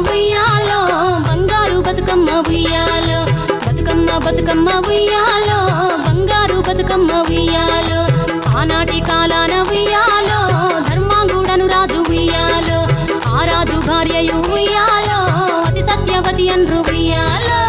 ఉయ్యాలో బంగారు బతుకమ్మ ఉయ్యాలో బతుకమ్మ బతుకమ్మ ఉయ్యాలో బంగారు బతుకమ్మ ఉయ్యాలో ఆనాటి కాలాన ఉయ్యాలో ధర్మాంగుడను రాజు ఉయ్యాలో ఆ రాజు భార్యయు ఉయ్యాలో అతి సత్యవతి అన్రు ఉయ్యాలో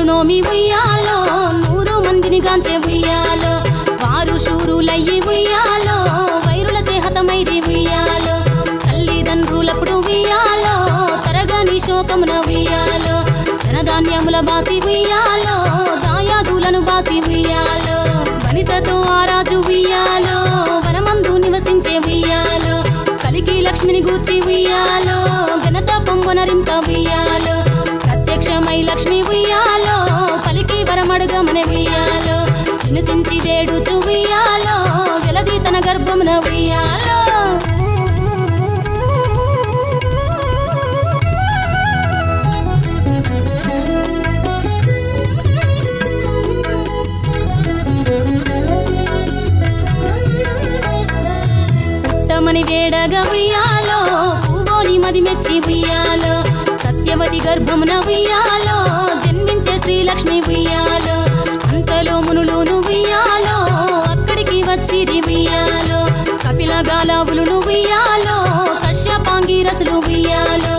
నోమి ఉయ్యాలో 100 మందిని గాంచే ఉయ్యాలో వారు శూరులయ్యి ఉయ్యాలో వైరుల చేహతమైరి ఉయ్యాలో తల్లిదండ్రులప్పుడు ఉయ్యాలో తరగని శోకమున ఉయ్యాలో ధనధాన్యముల బాసి ఉయ్యాలో దాయాదులను బాసి ఉయ్యాలో వనితతో ఆరాజు ఉయ్యాలో వనమందు నివసించే ఉయ్యాలో కలికి లక్ష్మిని గూర్చి ఉయ్యాలో ఘనత పొంగునరింప ఉయ్యాలో ప్రత్యక్షమై లక్ష్మి ఉయ్యాలో పలికి వరమడుగమని ఉయ్యాలో వినుతించి వేడుచు ఉయ్యాలో వెలది తన గర్భమున ఉయ్యాలో పుట్టమని వేడగా ఉయ్యాలో పువ్వుని మది మెచ్చి ఉయ్యాలో సత్యవతి గర్భమున ఉయ్యాలో జన్మించే శ్రీలక్ష్మి ఉయ్యాలో అంతలో మునులును ఉయ్యాలో అక్కడికి వచ్చిరి ఉయ్యాలో కపిల గాలావులును ఉయ్యాలో కశ్యపాంగిరసులు ఉయ్యాలో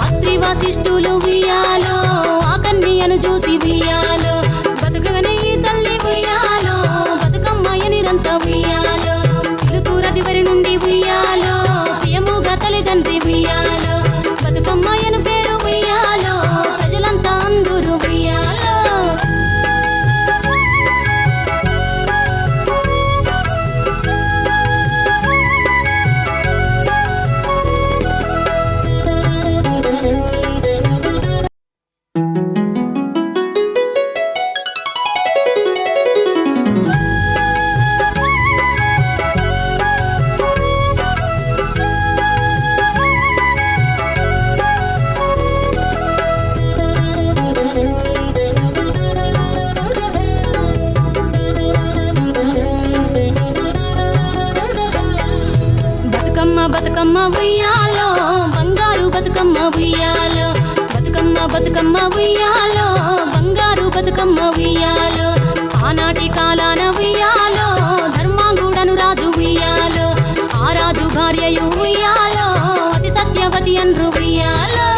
అత్రి వశిష్ఠులు ఉయ్యాలో ఆ కన్యను చూసి ఉయ్యాలో బతుకగనే ఈ తల్లి ఉయ్యాలో బతుకమ్మయ్య నిరంత ఉయ్యాలో పిలుతూరదివరి నుండి ఉయ్యాలో ప్రియముగా తల్లిదండ్రి ఉయ్యాలో బతుకమ్మయ్యను పేరు ఉయ్యాలో ప్రజలంతా అందరూ ఉయ్యాలో బతుకమ్మ ఉయ్యాలో బంగారు బతుకమ్మ ఉయ్యాలో బతుకమ్మ బతుకమ్మ ఉయ్యాలో బంగారు బతుకమ్మ ఉయ్యాలో ఆనాటి కాలాన ఉయ్యాలో ధర్మాంగుడను రాజు ఉయ్యాలో ఆ రాజు భార్యయు ఉయ్యాలో అతి సత్యవతి అన్రు ఉయ్యాలో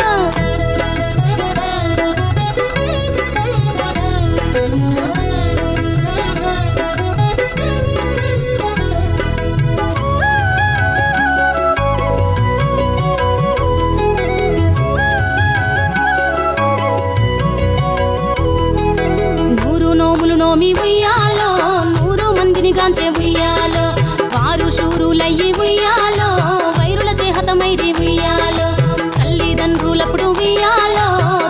నోమి ఉయ్యాలో 100 మందిని గాంచే ఉయ్యాలో వారు శూరులయ్యి ఉయ్యాలో వైరుల చేహతమైరి ఉయ్యాలో తల్లిదండ్రులప్పుడు ఉయ్యాలో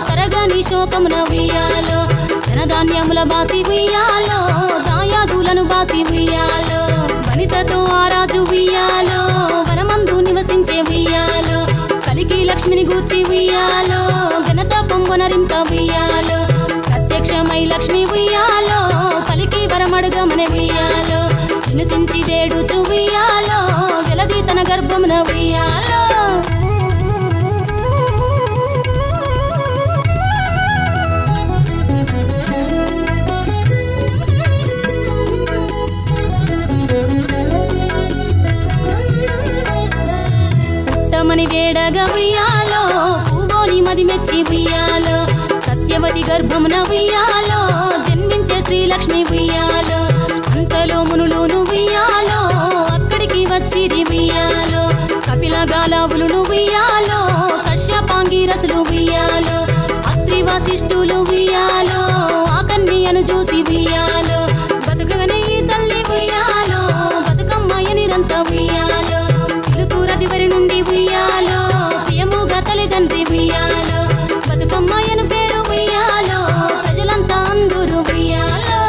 తరగని శోకమున ఉయ్యాలో ధనధాన్యముల బాసి ఉయ్యాలో దాయాదులను బాసి ఉయ్యాలో వనితతో ఆరాజు ఉయ్యాలో వనమందు నివసించే ఉయ్యాలో కలికి లక్ష్మిని గూర్చి ఉయ్యాలో ఘనత పొంగునరింప ఉయ్యాలో ప్రత్యక్షమై లక్ష్మి ఉయ్యాలో పలికి వరమడుగమని ఉయ్యాలో వినుతించి వేడుచు ఉయ్యాలో వెలది తన గర్భమున ఉయ్యాలో పుట్టమని వేడగా ఉయ్యాలో పువ్వుని మది మెచ్చి ఉయ్యాలో సత్యవతి గర్భమున ఉయ్యాలో జన్మించే శ్రీలక్ష్మి ఉయ్యాలో అంతలో మునులును ఉయ్యాలో అక్కడికి వచ్చిరి ఉయ్యాలో కపిల గాలావులును ఉయ్యాలో కశ్యపాంగిరసులు ఉయ్యాలో అత్రి వశిష్ఠులు ఉయ్యాలో ఆ కన్యను చూసి ఉయ్యాలో బతుకగనే ఈ తల్లి ఉయ్యాలో బతుకమ్మయ్య నిరంత ఉయ్యాలో పిలుతూరదివరి నుండి ఉయ్యాలో ప్రియముగా తల్లిదండ్రి ఉయ్యాలో బతుకమ్మయ్యను పేరు ఉయ్యాలో ప్రజలంతా అందరూ ఉయ్యాలో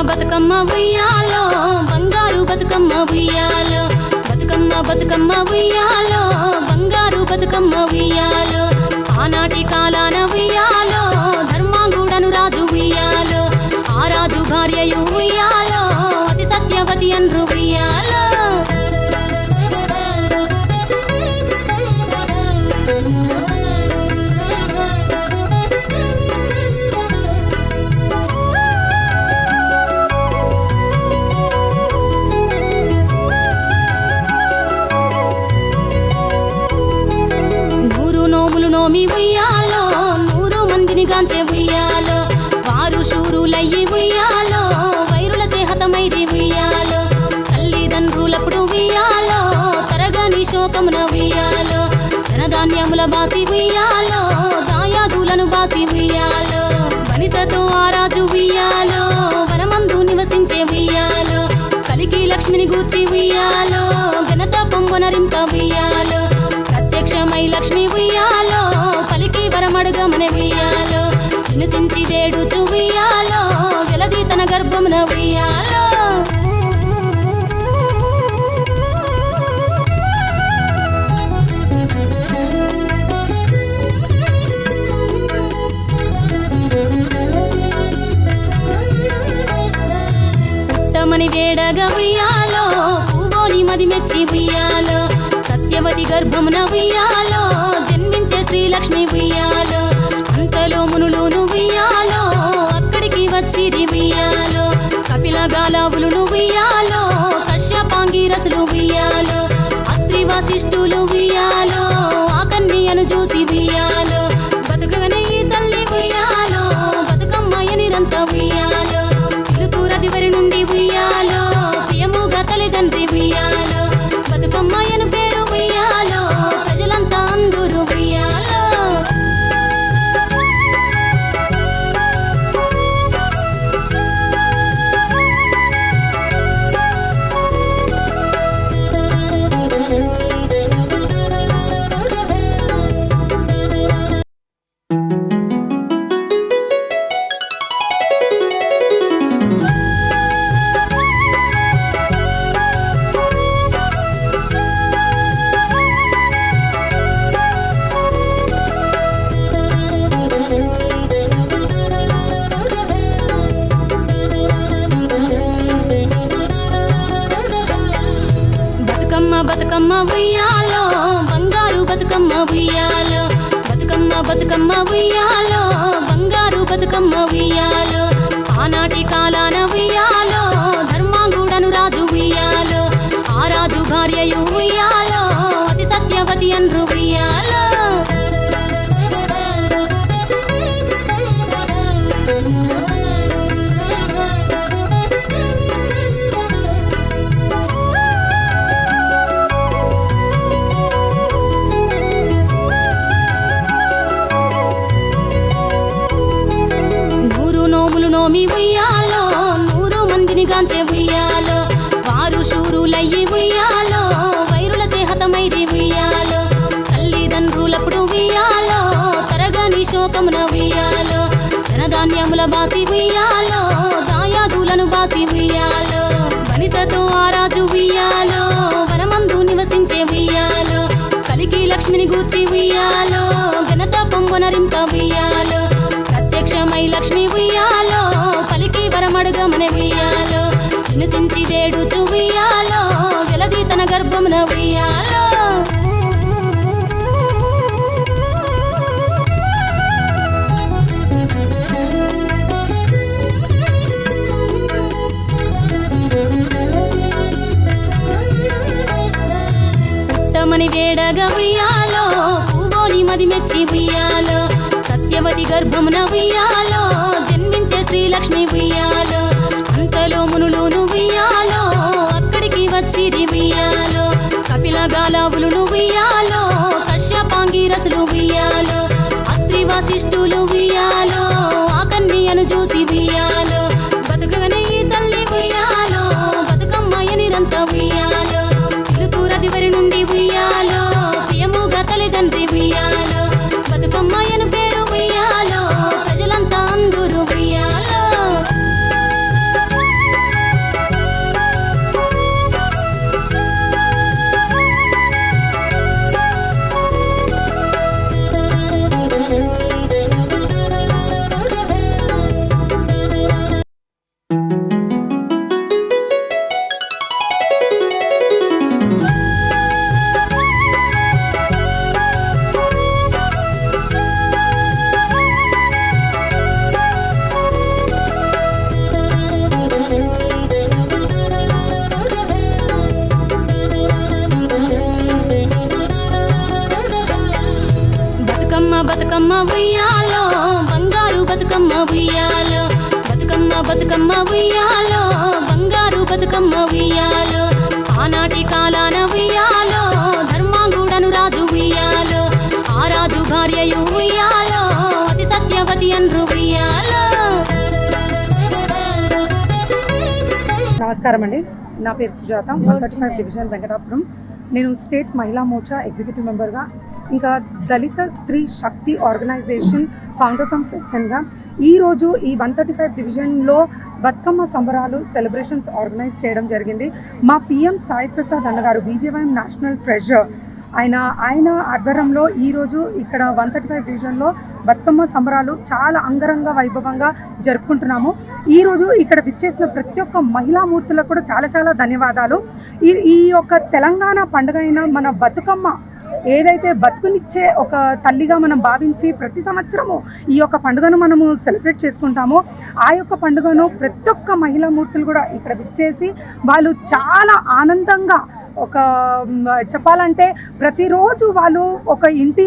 బతుకమ్మ ఉయ్యాలో బంగారు బతుకమ్మ ఉయ్యాలో బతుకమ్మ బతుకమ్మ ఉయ్యాలో బంగారు బతుకమ్మ ఉయ్యాలో ఆనాటి కాలాన ఉయ్యాలో ధర్మాంగుడను రాజు ఉయ్యాలో ఆ రాజు భార్యయు ఉయ్యాలో అతి సత్యవతి అన్రు ఉయ్యాలో నోమి ఉయ్యాలో 100 మందిని గాంచే ఉయ్యాలో వారు శూరులయ్యి ఉయ్యాలో వైరుల చేహతమైరి ఉయ్యాలో తల్లిదండ్రులప్పుడు ఉయ్యాలో తరగని శోకమున ఉయ్యాలో ధనధాన్యముల బాసి ఉయ్యాలో దాయాదులను బాసి ఉయ్యాలో వనితతో ఆ రాజు ఉయ్యాలో వనమందు నివసించే ఉయ్యాలో కలికి లక్ష్మిని గూర్చి ఉయ్యాలో ఘనత పొంగునరింప ఉయ్యాలో ప్రత్యక్షమై లక్ష్మి ఉయ్యాలో పలికి వరమడుగమని ఉయ్యాలో వినుతించి వేడుచు ఉయ్యాలో వెలది తన గర్భమున ఉయ్యాలో పుట్టమని వేడగా ఉయ్యాలో పూవోని మది మెచ్చి ఉయ్యాలో సత్యవతి గర్భమున ఉయ్యాలో జన్మించే శ్రీలక్ష్మి ఉయ్యాలో అంతలో మునులును ఉయ్యాలో అక్కడికి వచ్చిరి ఉయ్యాలో కపిల గాలావులును ఉయ్యాలో కశ్యపాంగిరసులు ఉయ్యాలో అత్రి వశిష్ఠులు ఉయ్యాలో ఆ కన్యను చూసి ఉయ్యాలో బతుకగనే ఈ తల్లి ఉయ్యాలో బతుకమ్మయ్య నిరంత ఉయ్యాలో పిలుపురదివరి నుండి ఉయ్యాలో ప్రియముగా తల్లిదండ్రి ఉయ్యాలో బతుకమ్మయ్యను పేరు ఉయ్యాలో ప్రజలంతా అందరూ ఉయ్యాలో బతుకమ్మ ఉయ్యాలో బంగారు బతుకమ్మ ఉయ్యాలో బతుకమ్మ బతుకమ్మ ఉయ్యాలో బంగారు బతుకమ్మ ఉయ్యాలో ఆనాటి కాలాన ఉయ్యాలో ధర్మాంగుడను రాజు ఉయ్యాలో ఆ రాజు భార్యయు ఉయ్యాలో అతి సత్యవతి అన్రు ఉయ్యాలో నోమి ఉయ్యాలో 100 మందిని గాంచే ఉయ్యాలో వారు శూరులయ్యి ఉయ్యాలో వైరుల చేహతమైరి ఉయ్యాలో తల్లిదండ్రులప్పుడు ఉయ్యాలో తరగని శోకమున ఉయ్యాలో ధనధాన్యముల బాసి ఉయ్యాలో దాయాదులను బాసి ఉయ్యాలో వనితతో ఆ రాజు ఉయ్యాలో వనమందు నివసించే ఉయ్యాలో కలికి లక్ష్మిని గూర్చి ఉయ్యాలో ఘనత పొంగునరింప ఉయ్యాలో ప్రత్యక్షమై లక్ష్మి ఉయ్యాలో పలికి వరమడుగమని ఉయ్యాలో వినుతించి వేడుచు ఉయ్యాలో వెలది తన గర్భమున ఉయ్యాలో పుట్టమని వేడగా ఉయ్యాలో పూవోని మది మెచ్చి ఉయ్యాలో సత్యవతి గర్భమున ఉయ్యాలో జన్మించే శ్రీలక్ష్మి ఉయ్యాలో అంతలో మునులును ఉయ్యాలో అక్కడికి వచ్చిరి ఉయ్యాలో కపిల గాలావులును ఉయ్యాలో కశ్యపాంగిరసులు ఉయ్యాలో అత్రి వశిష్ఠులు ఉయ్యాలో ఆ కన్యను చూసి ఉయ్యాలో బతుకగనే ఈ తల్లి ఉయ్యాలో బతుకమ్మయ్య నిరంత ఉయ్యాలో పిలుపురదివరి నుండి ఉయ్యాలో ప్రియముగా తల్లిదండ్రి ఉయ్యాలో బతుకమ్మయ్యను పేరు ఉయ్యాలో ప్రజలంతా అందరూ ఉయ్యాలో ఉయ్యాలో బంగారు బతుకమ్మ ఉయ్యాలో బతుకమ్మ బతుకమ్మ ఉయ్యాలో బంగారు బతుకమ్మ ఉయ్యాలో ఆనాటి కాలాన ఉయ్యాలో ధర్మాంగుడను రాజు ఉయ్యాలో ఆ రాజు భార్యయు ఉయ్యాలో అతి సత్యవతి అన్రు ఉయ్యాలో. నమస్కారం అండి, నా పేరు సుజాత, 135 డివిజన్ వెంకటాపురం. నేను స్టేట్ మహిళా మోర్చా ఎగ్జిక్యూటివ్ మెంబర్గా, ఇంకా దళిత స్త్రీ శక్తి ఆర్గనైజేషన్ ఫౌండర్ కమ్ ప్రెసిడెంట్గా ఈరోజు ఈ 135 డివిజన్లో బతుకమ్మ సంబరాలు సెలబ్రేషన్స్ ఆర్గనైజ్ చేయడం జరిగింది. మా పిఎం సాయి ప్రసాద్ అన్నగారు బీజేవైఎం నేషనల్ ట్రెజర్ ఆయన ఆధ్వర్యంలో ఈరోజు ఇక్కడ 135 డివిజన్లో బతుకమ్మ సంబరాలు చాలా అంగరంగ వైభవంగా జరుపుకుంటున్నాము. ఈరోజు ఇక్కడ విచ్చేసిన ప్రతి ఒక్క మహిళామూర్తులకు కూడా చాలా చాలా ధన్యవాదాలు. ఈ యొక్క తెలంగాణ పండుగ అయిన మన బతుకమ్మ ఏదైతే బతుకునిచ్చే ఒక తల్లిగా మనం భావించి ప్రతి సంవత్సరము ఈ యొక్క పండుగను మనము సెలబ్రేట్ చేసుకుంటామో ఆ యొక్క పండుగను ప్రతి ఒక్క మహిళామూర్తులు కూడా ఇక్కడ విచ్చేసి వాళ్ళు చాలా ఆనందంగా ఒక చెప్పాలంటే ప్రతిరోజు వాళ్ళు ఒక ఇంటి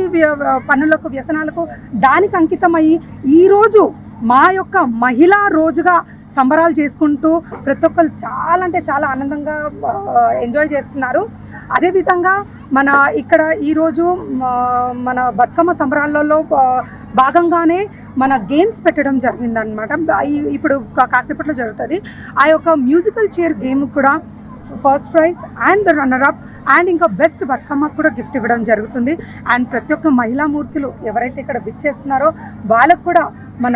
పనులకు వ్యసనాలకు దానికి అంకితమయ్యి ఈరోజు మా యొక్క మహిళా రోజుగా సంబరాలు చేసుకుంటూ ప్రతి ఒక్కరు చాలా అంటే చాలా ఆనందంగా ఎంజాయ్ చేస్తున్నారు. అదేవిధంగా మన ఇక్కడ ఈరోజు మన బతుకమ్మ సంబరాలలో భాగంగానే మన గేమ్స్ పెట్టడం జరిగిందనమాట. ఇప్పుడు కాసేపట్లో జరుగుతుంది. ఆ యొక్క మ్యూజికల్ చైర్ గేమ్ కూడా first prize and the runner up and ఇంకా బెస్ట్ బతుకమ్మ కూడా గిఫ్ట్ ఇవ్వడం జరుగుతుంది. అండ్ ప్రతి ఒక్క మహిళామూర్తులు ఎవరైతే ఇక్కడ విచ్చేస్తున్నారో వాళ్ళకు కూడా మన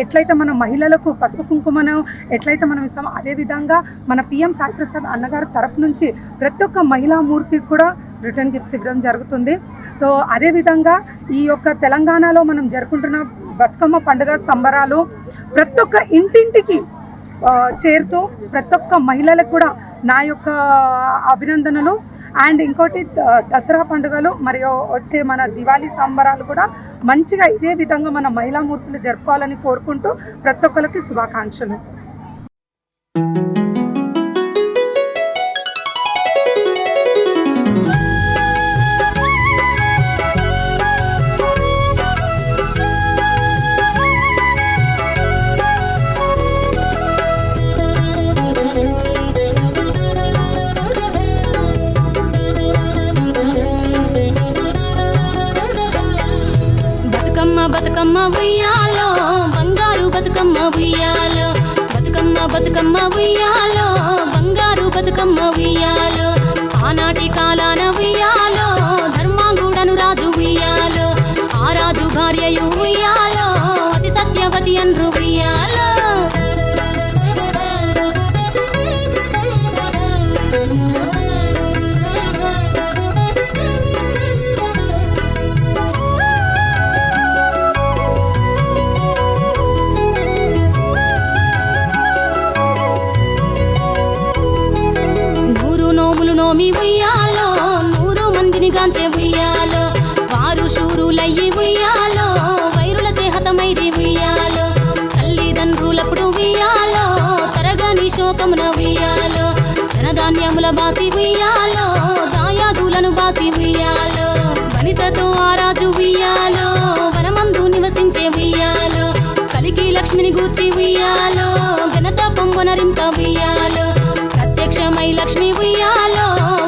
ఎట్లయితే మన మహిళలకు పసుపు కుంకుమను ఎట్లయితే మనం ఇస్తామో అదేవిధంగా మన పిఎం సాయి ప్రసాద్ అన్నగారి తరఫు నుంచి ప్రతి ఒక్క మహిళామూర్తికి కూడా రిటర్న్ గిఫ్ట్స్ ఇవ్వడం జరుగుతుంది. సో అదేవిధంగా ఈ యొక్క తెలంగాణలో మనం జరుపుకుంటున్న బతుకమ్మ పండుగ సంబరాలు ప్రతి ఒక్క ఇంటింటికి చేరుతూ ప్రతి ఒక్క మహిళలకు కూడా నా యొక్క అభినందనలు. అండ్ ఇంకోటి దసరా పండుగలు మరియు వచ్చే మన దివాళీ సంబరాలు కూడా మంచిగా ఇదే విధంగా మన మహిళామూర్తులు జరుపుకోవాలని కోరుకుంటూ ప్రతి ఒక్కరికి శుభాకాంక్షలు. బతుకమ్మ ఉయ్యాలో బంగారు బతుకమ్మ ఉయ్యాలో బతుకమ్మ బతుకమ్మ ఉయ్యాలో బంగారు బతుకమ్మ ఉయ్యాలో ఆనాటి కాలాన ఉయ్యాలో ధర్మాంగుడను రాజు ఉయ్యాలో ఆ రాజు భార్యయు ఉయ్యాలో అతి సత్యవతి అన్రు ఉయ్యాలో. నోమి ఉయ్యాలో 100 మందిని గాంచే ఉయ్యాలో వారు శూరులయ్యి ఉయ్యాలో వైరుల చేహతమైరి ఉయ్యాలో తల్లిదండ్రులప్పుడు ఉయ్యాలో తరగని శోకమున ఉయ్యాలో ధనధాన్యముల బాసి ఉయ్యాలో దాయాదులను బాసి ఉయ్యాలో వనితతో ఆరాజు ఉయ్యాలో వనమందు నివసించే ఉయ్యాలో కలికి లక్ష్మిని గూర్చి ఉయ్యాలో ఘనత పొంగొనరింప ఉయ్యాలో ప్రత్యక్షమై లక్ష్మి ఉయ్యాలో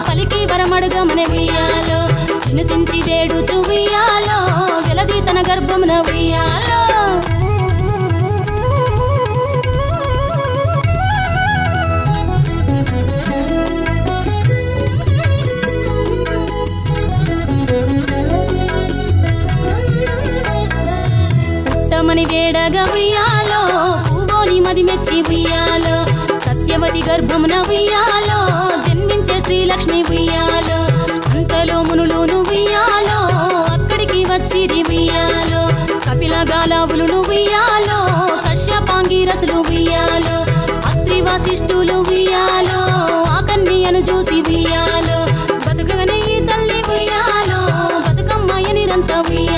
పలికి వరమడుగమని ఉయ్యాలో వినుతించి వేడుచు ఉయ్యాలో వెలది తన గర్భమున ఉయ్యాలో. పుట్టమని వేడగా ఉయ్యాలో పూవోని మది మెచ్చి ఉయ్యాలో సత్యవతి గర్భమున ఉయ్యాలో జన్మించే శ్రీలక్ష్మి ఉయ్యాలో అంతలో మునులు ఉయ్యాలో అక్కడికి వచ్చిరి ఉయ్యాలో కపిల గాలావులు ఉయ్యాలో కశ్యపాంగిరసులు ఉయ్యాలో అత్రి వశిష్ఠులు ఉయ్యాలో ఆ కన్యను చూసి ఉయ్యాలో బతుకగనే ఈ తల్లి ఉయ్యాలో బతుకమ్మ నిరంత ఉయ్యాలో.